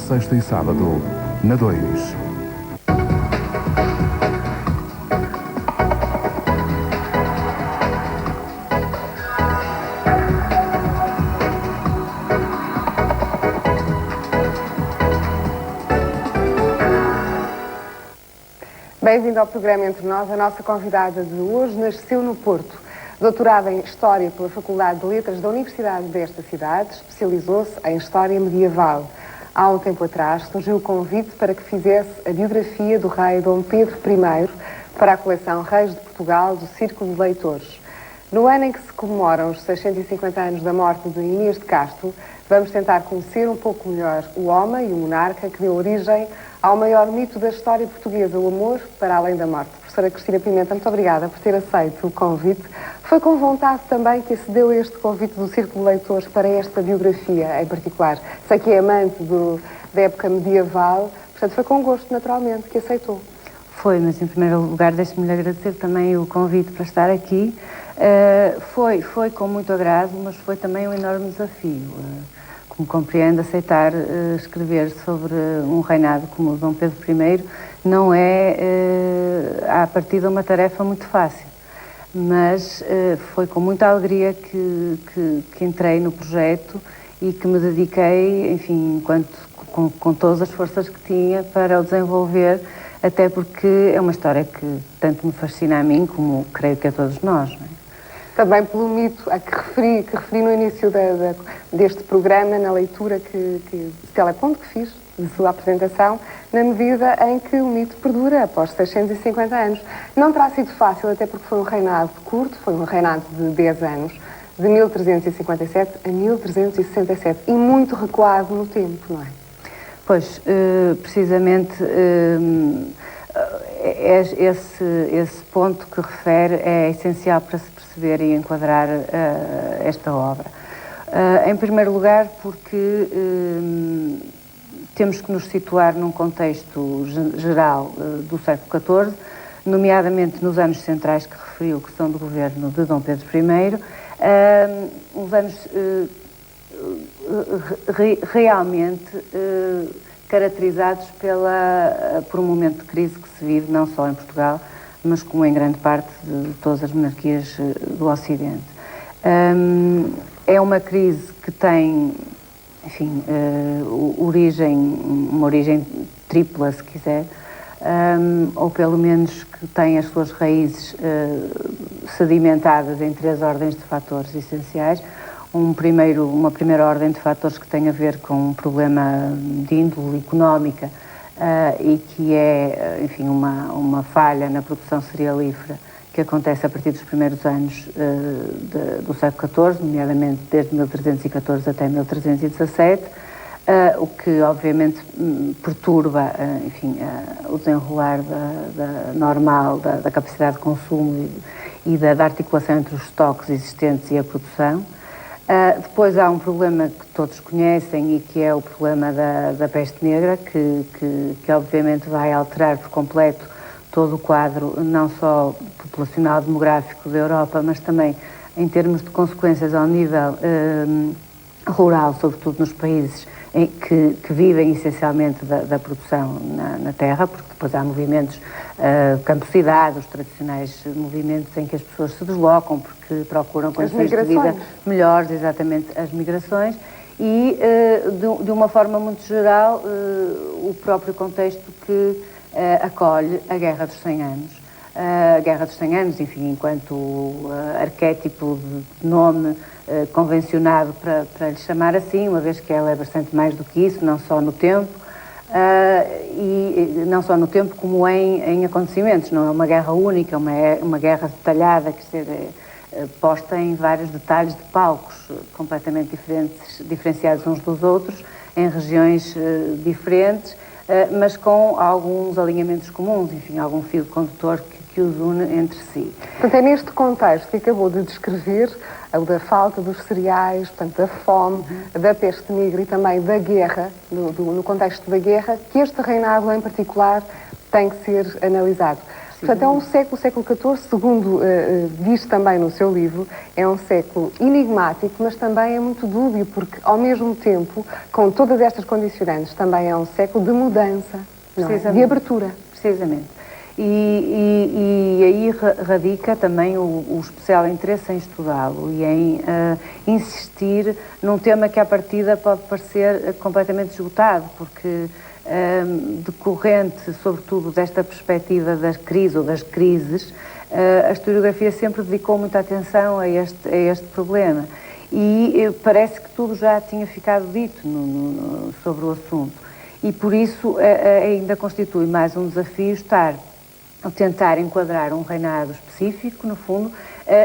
sexta e sábado, na 2. Bem-vindo ao programa Entre Nós. A nossa convidada de hoje nasceu no Porto. Doutorada em História pela Faculdade de Letras da Universidade desta cidade, especializou-se em História Medieval. Há um tempo atrás surgiu o convite para que fizesse a biografia do rei Dom Pedro I para a coleção Reis de Portugal do Círculo de Leitores. No ano em que se comemoram os 650 anos da morte de Inês de Castro, vamos tentar conhecer um pouco melhor o homem e o monarca que deu origem ao maior mito da história portuguesa, o amor para além da morte. Professora Cristina Pimenta, muito obrigada por ter aceito o convite. Foi com vontade também que acedeu a este convite do Círculo de Leitores para esta biografia em particular. Sei que é amante da época medieval, portanto foi com gosto, naturalmente, que aceitou. Foi, mas em primeiro lugar deixe-me agradecer também o convite para estar aqui. Foi com muito agrado, mas foi também um enorme desafio. Como compreendo, aceitar escrever sobre um reinado como o Dom Pedro I não é, à partida, uma tarefa muito fácil. Mas foi com muita alegria que entrei no projeto e que me dediquei, enfim, com todas as forças que tinha para o desenvolver, até porque é uma história que tanto me fascina a mim como creio que a todos nós, não é? Também pelo mito a que referi no início deste programa, na leitura de teleponto que fiz, de sua apresentação, na medida em que o mito perdura após 650 anos. Não terá sido fácil, até porque foi um reinado curto, foi um reinado de 10 anos, de 1357 a 1367, e muito recuado no tempo, não é? Pois, precisamente, esse ponto que refere é essencial para se perceber e enquadrar esta obra. Em primeiro lugar, porque temos que nos situar num contexto geral do século XIV, nomeadamente nos anos centrais que referiu, que são do governo de Dom Pedro I, uns anos realmente caracterizados por um momento de crise que se vive não só em Portugal, mas como em grande parte de todas as monarquias do Ocidente. É uma crise que tem, enfim, uma origem tripla, se quiser, ou pelo menos que tem as suas raízes sedimentadas em 3 ordens de fatores essenciais. Uma primeira ordem de fatores que tem a ver com um problema de índole económica e que é, enfim, uma falha na produção cerealífera que acontece a partir dos primeiros anos do século XIV, nomeadamente desde 1314 até 1317, o que obviamente perturba, enfim, o desenrolar normal da capacidade de consumo e da articulação entre os estoques existentes e a produção. Depois há um problema que todos conhecem e que é o problema da peste negra, que obviamente vai alterar por completo todo o quadro, não só populacional demográfico da Europa, mas também em termos de consequências ao nível rural, sobretudo nos países que vivem essencialmente da produção na terra, porque depois há movimentos campo-cidade, os tradicionais movimentos em que as pessoas se deslocam porque procuram condições de vida melhores, exatamente, as migrações, e de uma forma muito geral o próprio contexto que acolhe a Guerra dos 100 Anos. A Guerra dos 100 Anos, enfim, enquanto arquétipo de nome convencionado para lhe chamar assim, uma vez que ela é bastante mais do que isso, não só no tempo, e não só no tempo como em acontecimentos. Não é uma guerra única, é uma guerra detalhada, quer dizer, posta em vários detalhes de palcos completamente diferenciados uns dos outros, em regiões diferentes, mas com alguns alinhamentos comuns, enfim, algum fio condutor que os une entre si. Portanto, é neste contexto que acabou de descrever, o da falta dos cereais, portanto, da fome, da peste negra e também da guerra, no contexto da guerra, que este reinado em particular tem que ser analisado. Portanto, é um século, o século XIV, segundo diz também no seu livro, é um século enigmático, mas também é muito dúbio, porque, ao mesmo tempo, com todas estas condicionantes, também é um século de mudança, não é? De abertura. Precisamente. E aí radica também o especial interesse em estudá-lo e em insistir num tema que à partida pode parecer completamente esgotado, porque decorrente, sobretudo, desta perspectiva da crise ou das crises, a historiografia sempre dedicou muita atenção a este problema. E parece que tudo já tinha ficado dito sobre o assunto. E por isso ainda constitui mais um desafio tentar enquadrar um reinado específico, no fundo,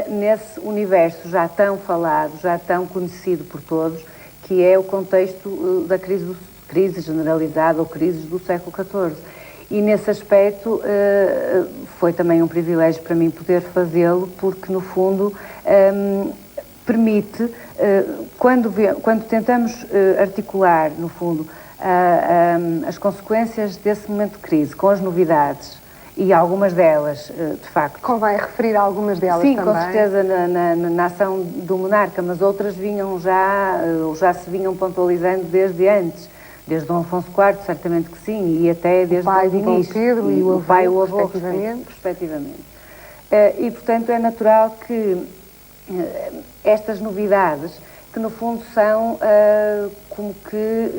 nesse universo já tão falado, já tão conhecido por todos, que é o contexto da crise generalizada ou crises do século XIV. E nesse aspecto foi também um privilégio para mim poder fazê-lo, porque no fundo permite, quando tentamos articular, no fundo, as consequências desse momento de crise com as novidades, e algumas delas, de facto... Convém referir algumas delas sim, também. com certeza, na ação do monarca, mas outras vinham já se vinham pontualizando desde antes. Desde Dom Afonso IV, certamente que sim, e até desde o pai o de Dom Pedro e o pai e o avô, avô, respectivamente. E, portanto, é natural que estas novidades, que no fundo são como que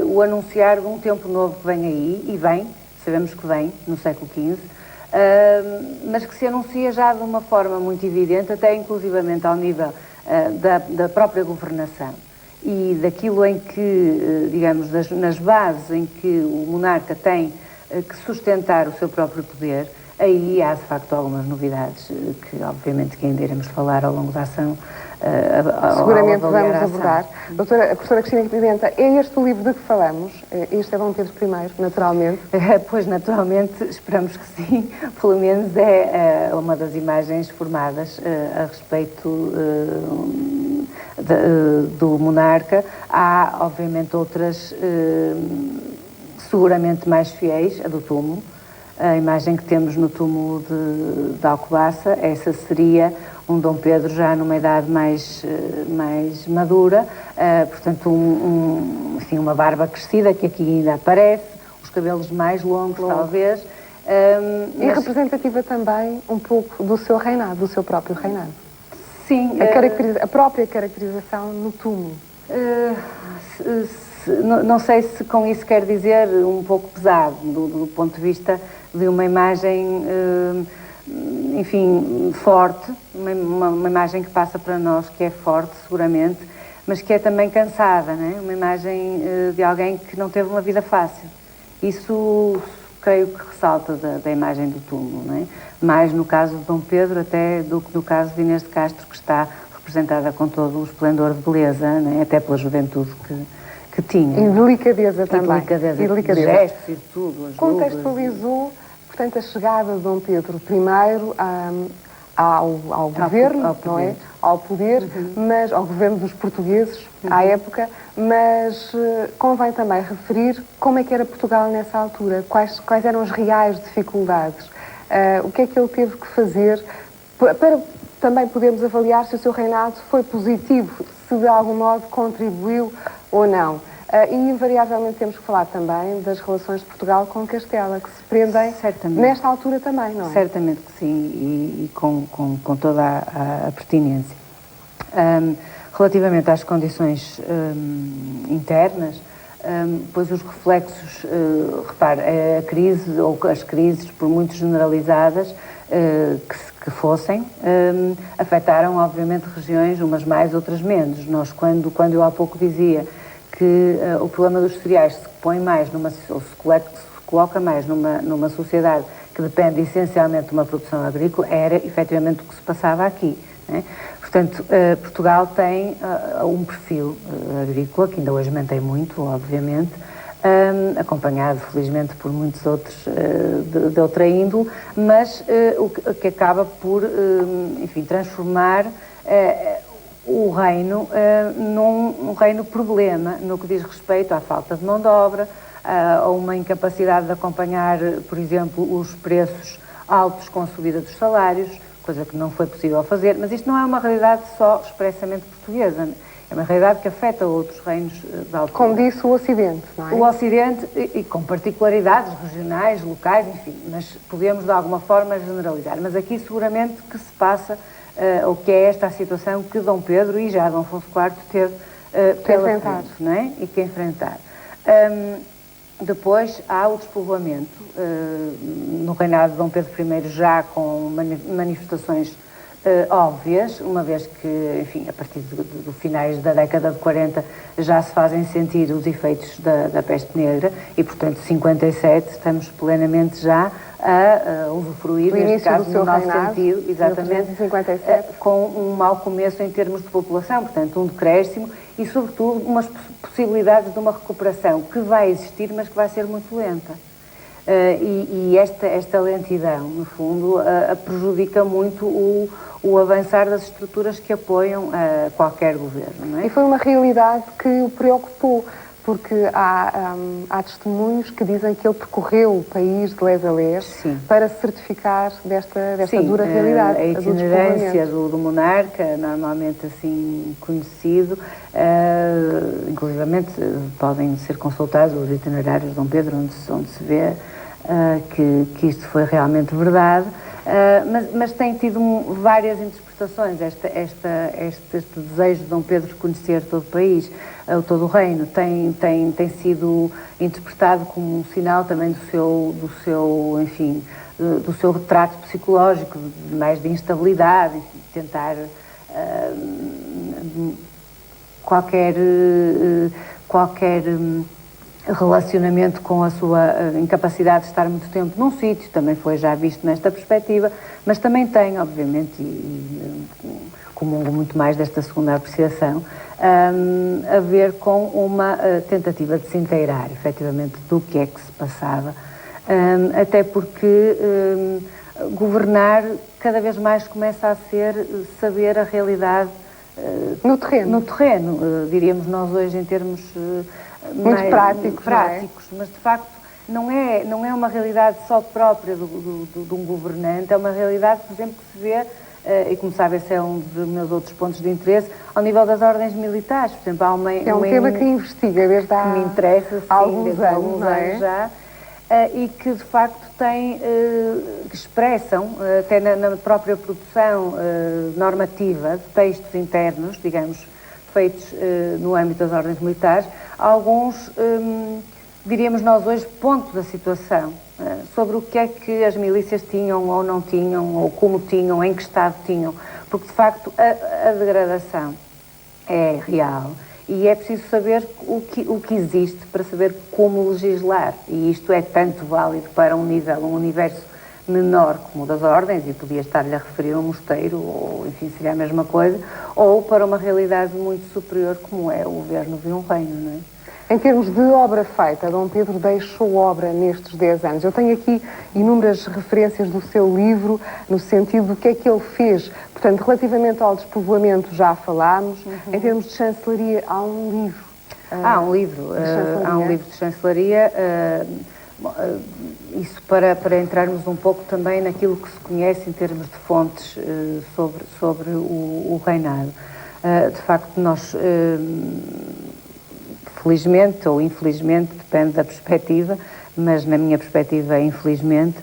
o anunciar de um tempo novo que vem aí, e vem, sabemos que vem, no século XV, mas que se anuncia já de uma forma muito evidente, até inclusivamente ao nível da própria governação. E daquilo em que, digamos, nas bases em que o monarca tem que sustentar o seu próprio poder, aí há de facto algumas novidades que obviamente que ainda iremos falar ao longo da ação. Seguramente vamos abordar. Doutora, a professora Cristina Pimenta, é este o livro de que falamos? Este é Dom Pedro I, naturalmente? Pois, naturalmente, esperamos que sim. Pelo menos é uma das imagens formadas a respeito do monarca. Há, obviamente, outras seguramente mais fiéis, a do túmulo. A imagem que temos no túmulo de Alcobaça, essa seria um Dom Pedro já numa idade mais madura, portanto assim, uma barba crescida que aqui ainda aparece, os cabelos mais longos talvez. E representativa também um pouco do seu reinado, do seu próprio reinado. Sim. A própria caracterização no túmulo. Não sei se com isso quer dizer um pouco pesado, do ponto de vista de uma imagem, enfim, forte, uma imagem que passa para nós que é forte, seguramente, mas que é também cansada, não é? Uma imagem de alguém que não teve uma vida fácil. Isso creio que ressalta da imagem do túmulo, não é? Mais no caso de Dom Pedro até do que no caso de Inês de Castro, que está representada com todo o esplendor de beleza, não é? Até pela juventude que tinha. E delicadeza também. E delicadeza. Gestos e tudo. Contextualizou, portanto, a chegada de Dom Pedro I ao governo, não é? Ao poder, mas ao governo dos portugueses, à época, mas convém também referir como é que era Portugal nessa altura, quais eram as reais dificuldades, o que é que ele teve que fazer para também podermos avaliar se o seu reinado foi positivo, se de algum modo contribuiu ou não. E invariavelmente temos que falar também das relações de Portugal com Castela, que se prendem nesta altura também, não é? Certamente que sim, e com toda a pertinência. Relativamente às condições internas, pois os reflexos, repare, a crise ou as crises, por muito generalizadas que fossem, afetaram obviamente regiões, umas mais, outras menos. Nós, quando eu há pouco dizia que o problema dos cereais se põe mais ou se coloca mais numa sociedade que depende essencialmente de uma produção agrícola, era efetivamente o que se passava aqui, né? Portanto, Portugal tem um perfil agrícola, que ainda hoje mantém muito, obviamente, acompanhado, felizmente, por muitos outros de outra índole, mas o que acaba por, enfim, transformar o reino num reino problema, no que diz respeito à falta de mão de obra, a uma incapacidade de acompanhar, por exemplo, os preços altos com a subida dos salários, coisa que não foi possível fazer, mas isto não é uma realidade só expressamente portuguesa, é uma realidade que afeta outros reinos da altura. Como disse, o Ocidente, não é? O Ocidente, e com particularidades regionais, locais, enfim, mas podemos de alguma forma generalizar. Mas aqui seguramente que se passa, ou que é esta a situação que Dom Pedro e já Dom Afonso IV teve pela frente, não é? E que enfrentar. Depois há o despovoamento, no reinado de Dom Pedro I já com manifestações óbvias, uma vez que, enfim, a partir do finais da década de 40 já se fazem sentir os efeitos da peste negra e, portanto, 57 estamos plenamente já a usufruir, neste caso, no nosso sentido, exatamente, com um mau começo em termos de população, portanto, um decréscimo e, sobretudo, umas possibilidades de uma recuperação que vai existir, mas que vai ser muito lenta. E esta lentidão, no fundo, prejudica muito o avançar das estruturas que apoiam qualquer governo, não é? E foi uma realidade que o preocupou, porque há testemunhos que dizem que ele percorreu o país de les a les para se certificar desta dura realidade. A itinerância do monarca, normalmente assim conhecido, inclusivamente podem ser consultados os itinerários de Dom Pedro, onde se vê que isto foi realmente verdade. Mas tem tido várias interpretações, este desejo de Dom Pedro de conhecer todo o país, todo o reino, tem sido interpretado como um sinal também do seu retrato psicológico, mais de instabilidade, de tentar qualquer relacionamento com a sua incapacidade de estar muito tempo num sítio, também foi já visto nesta perspectiva, mas também tem, obviamente, e comungo muito mais desta segunda apreciação, a ver com uma tentativa de se inteirar, efetivamente, do que é que se passava, até porque governar cada vez mais começa a ser saber a realidade no terreno, diríamos nós hoje em termos muito práticos, mas de facto não é uma realidade só própria de um governante, é uma realidade, por exemplo, que se vê, e como sabe, esse é um dos meus outros pontos de interesse, ao nível das ordens militares. Por exemplo, há é um tema que investiga desde há me interessa, sim, alguns anos já, e que de facto que expressam, até na própria produção normativa de textos internos, digamos, feitos no âmbito das ordens militares, alguns, diríamos nós hoje, pontos da situação, sobre o que é que as milícias tinham ou não tinham, ou como tinham, em que estado tinham, porque de facto a degradação é real e é preciso saber o que existe para saber como legislar, e isto é tanto válido para um universo menor como o das ordens, e podia estar-lhe a referir a um mosteiro, ou enfim, seria a mesma coisa, ou para uma realidade muito superior como é o governo de um reino, não é? Em termos de obra feita, Dom Pedro deixou obra nestes 10 anos. Eu tenho aqui inúmeras referências do seu livro, no sentido do que é que ele fez. Portanto, relativamente ao despovoamento já falámos. Em termos de chancelaria, há um livro. Há um livro de chancelaria. Isso para entrarmos um pouco também naquilo que se conhece em termos de fontes sobre o reinado. De facto, nós, felizmente ou infelizmente, depende da perspectiva, mas na minha perspectiva, infelizmente,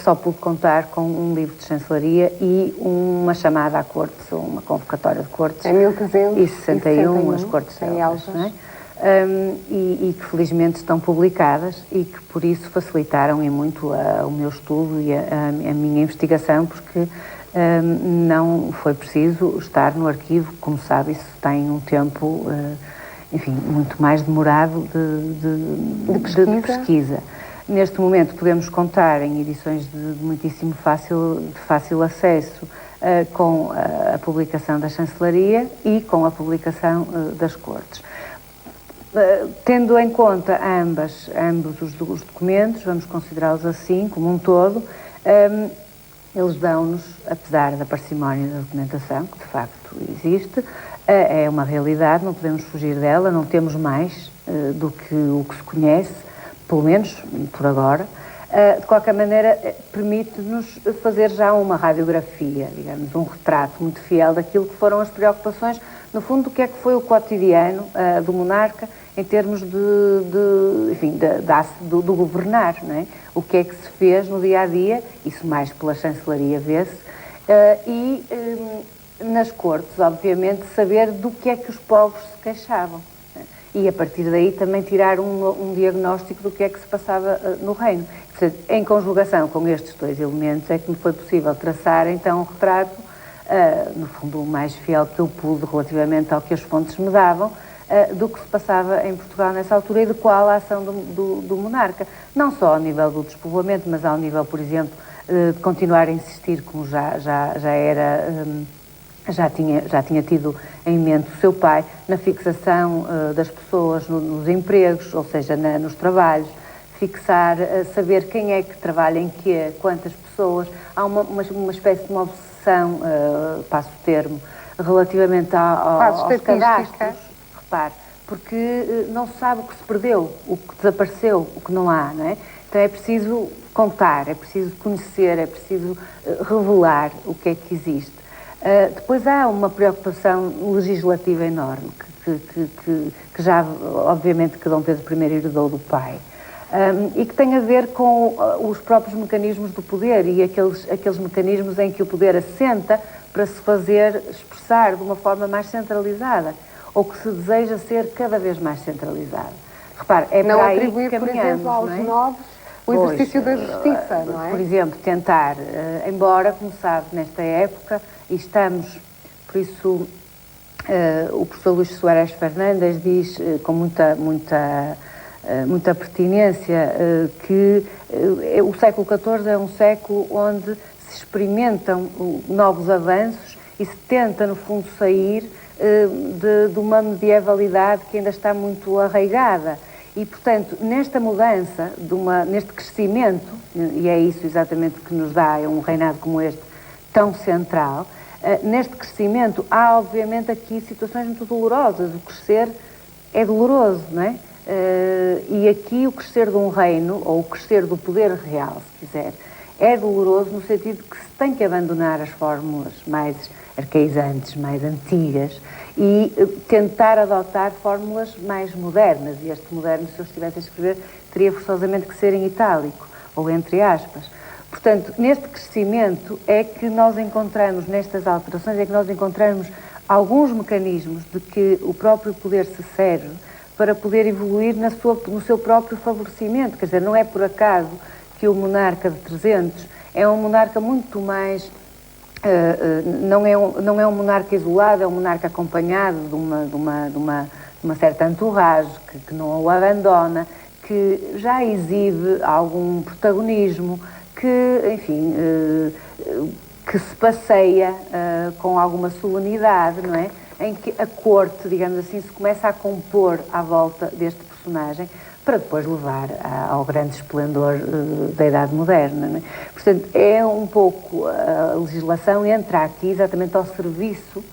só pude contar com um livro de chancelaria e uma chamada à corte, uma convocatória de cortes. Em 1361, as cortes em Elvas. Não é? E que felizmente estão publicadas e que por isso facilitaram e muito o meu estudo e a minha investigação, porque não foi preciso estar no arquivo, como sabe, isso tem um tempo, enfim, muito mais demorado de pesquisa. Neste momento podemos contar em edições de muitíssimo fácil acesso com a publicação da chancelaria e com a publicação das cortes. Tendo em conta ambos os documentos, vamos considerá-los assim, como um todo, eles dão-nos, apesar da parcimónia da documentação, que de facto existe, é uma realidade, não podemos fugir dela, não temos mais do que o que se conhece, pelo menos por agora, De qualquer maneira, permite-nos fazer já uma radiografia, digamos, um retrato muito fiel daquilo que foram as preocupações, no fundo, do que é que foi o cotidiano do monarca em termos do governar, não é? O que é que se fez no dia-a-dia, isso mais pela chancelaria vê-se, nas cortes, obviamente, saber do que é que os povos se queixavam. E, a partir daí, também tirar um diagnóstico do que é que se passava no reino. Portanto, em conjugação com estes dois elementos, é que me foi possível traçar, então, um retrato, no fundo, o mais fiel que eu pude relativamente ao que as fontes me davam, do que se passava em Portugal nessa altura e de qual a ação do monarca. Não só ao nível do despovoamento, mas ao nível, por exemplo, de continuar a insistir, como já tinha tido em mente o seu pai, na fixação das pessoas nos empregos, ou seja, nos trabalhos, fixar, saber quem é que trabalha em quê, quantas pessoas. Há uma espécie de uma obsessão, passo o termo, relativamente aos cadastros, repare, porque não se sabe o que se perdeu, o que desapareceu, o que não há, não é? Então é preciso contar, é preciso conhecer, é preciso revelar o que é que existe. Depois há uma preocupação legislativa enorme, que já, obviamente, que Dom Pedro I herdou do pai, e que tem a ver com os próprios mecanismos do poder e aqueles mecanismos em que o poder assenta para se fazer expressar de uma forma mais centralizada, ou que se deseja ser cada vez mais centralizado. Repare, é não para aí atribuir, que caminhamos, por exemplo, aos não é? novos o exercício da justiça, não é? Por exemplo, tentar, embora, como sabe, nesta época, e estamos, por isso, o professor Luís Soares Fernandes diz com muita pertinência que o século XIV é um século onde se experimentam novos avanços e se tenta, no fundo, sair de uma medievalidade que ainda está muito arraigada. E, portanto, nesta mudança, neste crescimento, e é isso exatamente que nos dá um reinado como este tão central, neste crescimento há, obviamente, aqui situações muito dolorosas. O crescer é doloroso, não é? E aqui o crescer de um reino, ou o crescer do poder real, se quiser, é doloroso no sentido de que se tem que abandonar as fórmulas mais arcaizantes, mais antigas, e tentar adotar fórmulas mais modernas. E este moderno, se eu estivesse a escrever, teria forçosamente que ser em itálico, ou entre aspas. Portanto, neste crescimento é que nós encontramos, nestas alterações, é que nós encontramos alguns mecanismos de que o próprio poder se serve para poder evoluir no seu próprio favorecimento. Quer dizer, não é por acaso que o monarca de 300 é um monarca muito mais... não é um monarca isolado, é um monarca acompanhado de uma certa entourage que não o abandona, que já exibe algum protagonismo, que, enfim, que se passeia com alguma solenidade, não é? Em que a corte, digamos assim, se começa a compor à volta deste personagem, para depois levar ao grande esplendor da Idade Moderna, não é? Portanto, é um pouco a legislação entra aqui exatamente ao serviço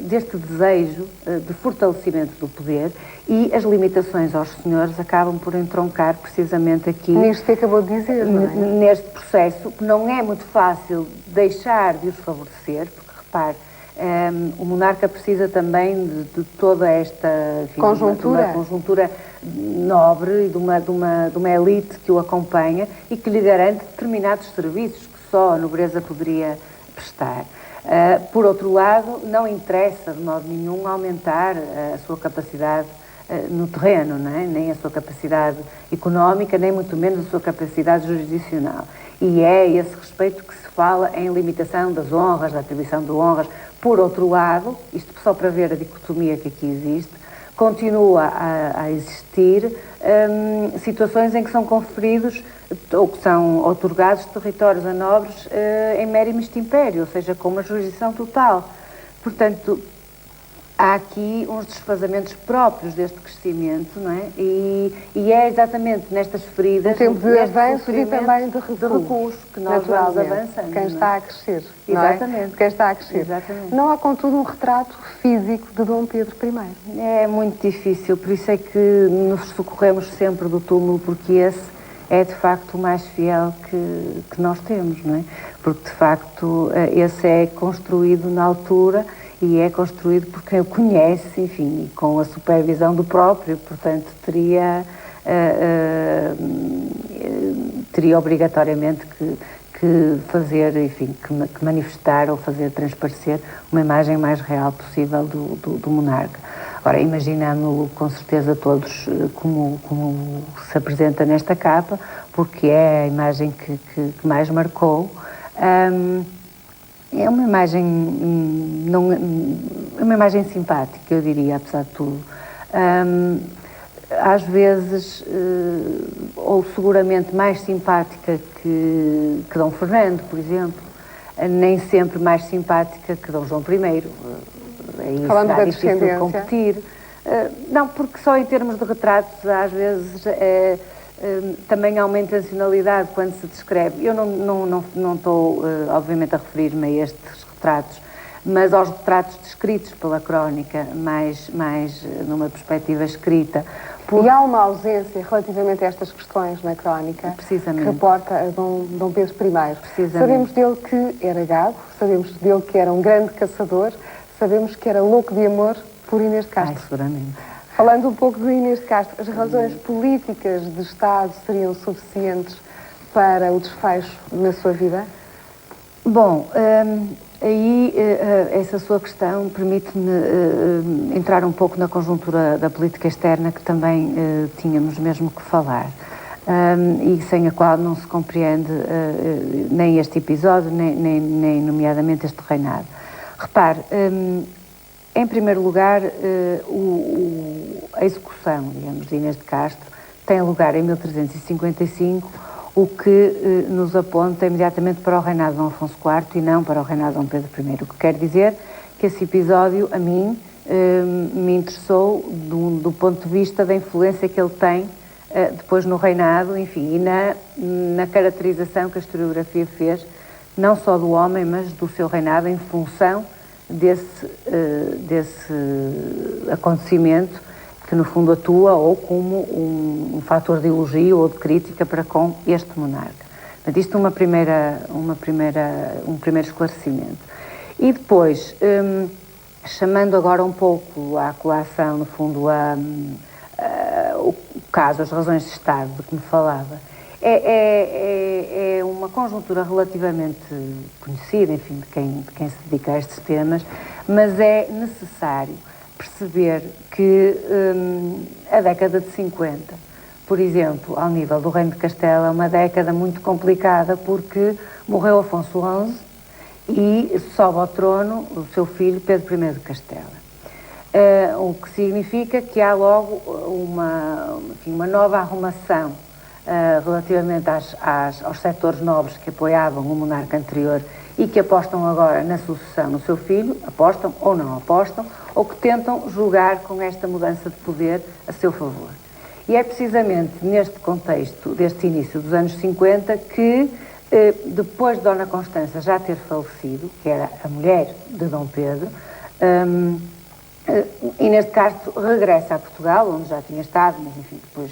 deste desejo de fortalecimento do poder, e as limitações aos senhores acabam por entroncar precisamente aqui... Nisto que acabou de dizer, não é? Neste processo, que não é muito fácil deixar de os favorecer, porque, repare, o monarca precisa também de toda esta conjuntura. De uma conjuntura nobre e de uma elite que o acompanha e que lhe garante determinados serviços que só a nobreza poderia prestar. Por outro lado, não interessa de modo nenhum aumentar a sua capacidade no terreno, não é? Nem a sua capacidade económica, nem muito menos a sua capacidade jurisdicional. E é a esse respeito que se fala em limitação das honras, da atribuição de honras. Por outro lado, isto só para ver a dicotomia que aqui existe, continua a existir situações em que são conferidos ou que são outorgados territórios a nobres em mero e misto império, ou seja, com uma jurisdição total. Portanto, há aqui uns desfazamentos próprios deste crescimento, não é? E é exatamente nestas feridas... Um tempo de avanço e também de recurso, que nós vamos avançando. Quem está a crescer, exatamente. Não é? Quem está a crescer. Exatamente. Não há, contudo, um retrato físico de Dom Pedro I. É muito difícil, por isso é que nos socorremos sempre do túmulo, porque esse é de facto o mais fiel que nós temos, não é? Porque de facto esse é construído na altura e é construído por quem o conhece, enfim, e com a supervisão do próprio, portanto teria obrigatoriamente que fazer, enfim, que manifestar ou fazer transparecer uma imagem mais real possível do monarca. Agora, imaginamos-lo com certeza todos como se apresenta nesta capa, porque é a imagem que mais marcou. É uma imagem, é uma imagem simpática, eu diria, apesar de tudo. Às vezes, ou seguramente mais simpática que Dom Fernando, por exemplo, nem sempre mais simpática que Dom João I. Isso falando dá da difícil descendência. competir. Não, porque só em termos de retratos, às vezes, também há uma intencionalidade quando se descreve. Eu não estou, obviamente, a referir-me a estes retratos, mas aos retratos descritos pela crónica, mais numa perspectiva escrita. E há uma ausência relativamente a estas questões na crónica, Precisamente. que reporta a Dom Pedro I. Precisamente. Sabemos dele que era gado, sabemos dele que era um grande caçador, sabemos que era louco de amor por Inês de Castro. Seguramente. Falando um pouco de Inês de Castro, as razões políticas de Estado seriam suficientes para o desfecho na sua vida? Bom, aí essa sua questão permite-me entrar um pouco na conjuntura da política externa que também tínhamos mesmo que falar, e sem a qual não se compreende nem este episódio, nem nomeadamente este reinado. Repare, em primeiro lugar, a execução, digamos, de Inês de Castro tem lugar em 1355, o que nos aponta imediatamente para o reinado de Dom Afonso IV e não para o reinado de Dom Pedro I. O que quer dizer que esse episódio, a mim, me interessou do ponto de vista da influência que ele tem depois no reinado, enfim, e na caracterização que a historiografia fez, não só do homem, mas do seu reinado em função desse acontecimento que no fundo atua ou como um fator de elogio ou de crítica para com este monarca. Portanto, isto um primeiro esclarecimento. E depois, chamando agora um pouco à colação, no fundo, o caso, as razões de Estado de que me falava, é uma conjuntura relativamente conhecida, enfim, de quem se dedica a estes temas, mas é necessário perceber que a década de 50, por exemplo, ao nível do Reino de Castela, é uma década muito complicada porque morreu Afonso XI e sobe ao trono o seu filho Pedro I de Castela. O que significa que há logo uma nova arrumação relativamente aos setores nobres que apoiavam o monarca anterior e que apostam agora na sucessão no seu filho, apostam ou não apostam, ou que tentam julgar com esta mudança de poder a seu favor. E é precisamente neste contexto, deste início dos anos 50, que depois de Dona Constança já ter falecido, que era a mulher de Dom Pedro, Inês de Castro regressa a Portugal, onde já tinha estado, mas enfim, depois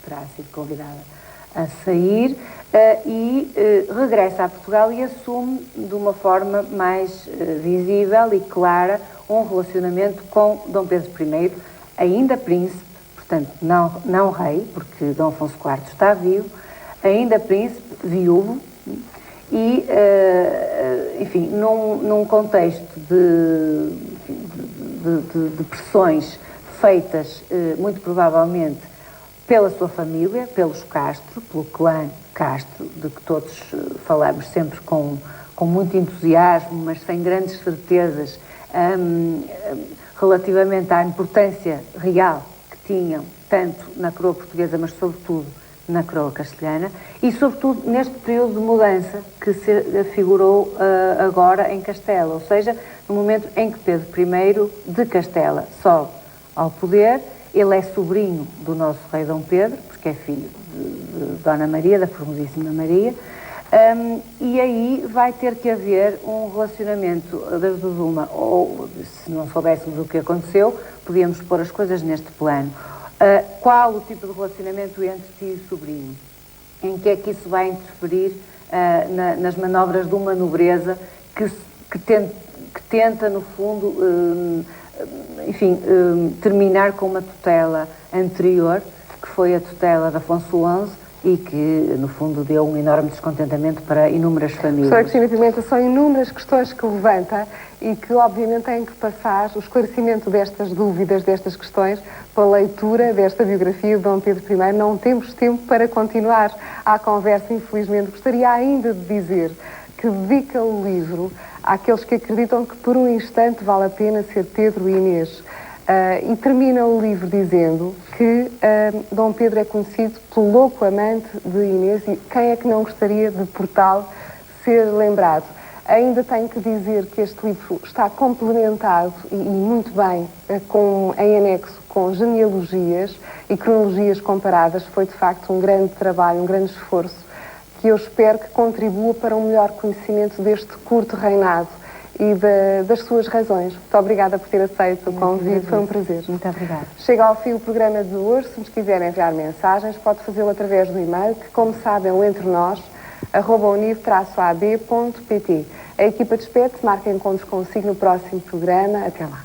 terá sido convidada a sair, e regressa a Portugal e assume de uma forma mais visível e clara um relacionamento com Dom Pedro I, ainda príncipe, portanto não rei, porque Dom Afonso IV está vivo, ainda príncipe, viúvo, e, enfim, num contexto de pressões feitas, muito provavelmente, pela sua família, pelos Castro, pelo clã Castro, de que todos falamos sempre com muito entusiasmo, mas sem grandes certezas relativamente à importância real que tinham, tanto na coroa portuguesa, mas sobretudo na coroa castelhana, e sobretudo neste período de mudança que se figurou agora em Castela, ou seja, no momento em que Pedro I de Castela sobe ao poder. Ele é sobrinho do nosso rei Dom Pedro, porque é filho de Dona Maria, da Formosíssima Maria, e aí vai ter que haver um relacionamento das duas uma, ou se não soubéssemos o que aconteceu, podíamos pôr as coisas neste plano. Qual o tipo de relacionamento entre tio e sobrinho? em que é que isso vai interferir nas manobras de uma nobreza que tenta, no fundo, terminar com uma tutela anterior, que foi a tutela de Afonso XI, e que, no fundo, deu um enorme descontentamento para inúmeras famílias. Professora Cristina Pimenta, são inúmeras questões que levanta e que, obviamente, têm que passar o esclarecimento destas dúvidas, destas questões, pela leitura desta biografia de Dom Pedro I. Não temos tempo para continuar a conversa, infelizmente. Gostaria ainda de dizer que dedica o livro àqueles que acreditam que, por um instante, vale a pena ser Pedro e Inês. E termina o livro dizendo que Dom Pedro é conhecido pelo louco amante de Inês, e quem é que não gostaria de Portal ser lembrado? Ainda tenho que dizer que este livro está complementado e muito bem, em anexo, com genealogias e cronologias comparadas. Foi, de facto, um grande trabalho, um grande esforço, que eu espero que contribua para um melhor conhecimento deste curto reinado e das suas razões. Muito obrigada por ter aceito o convite, foi um prazer. Muito obrigada. Chega ao fim o programa de hoje. Se nos quiserem enviar mensagens, pode fazê-lo através do e-mail, que, como sabem, é o entrenós@univ-ab.pt. A equipa despede-se, marca encontros consigo no próximo programa. Até lá.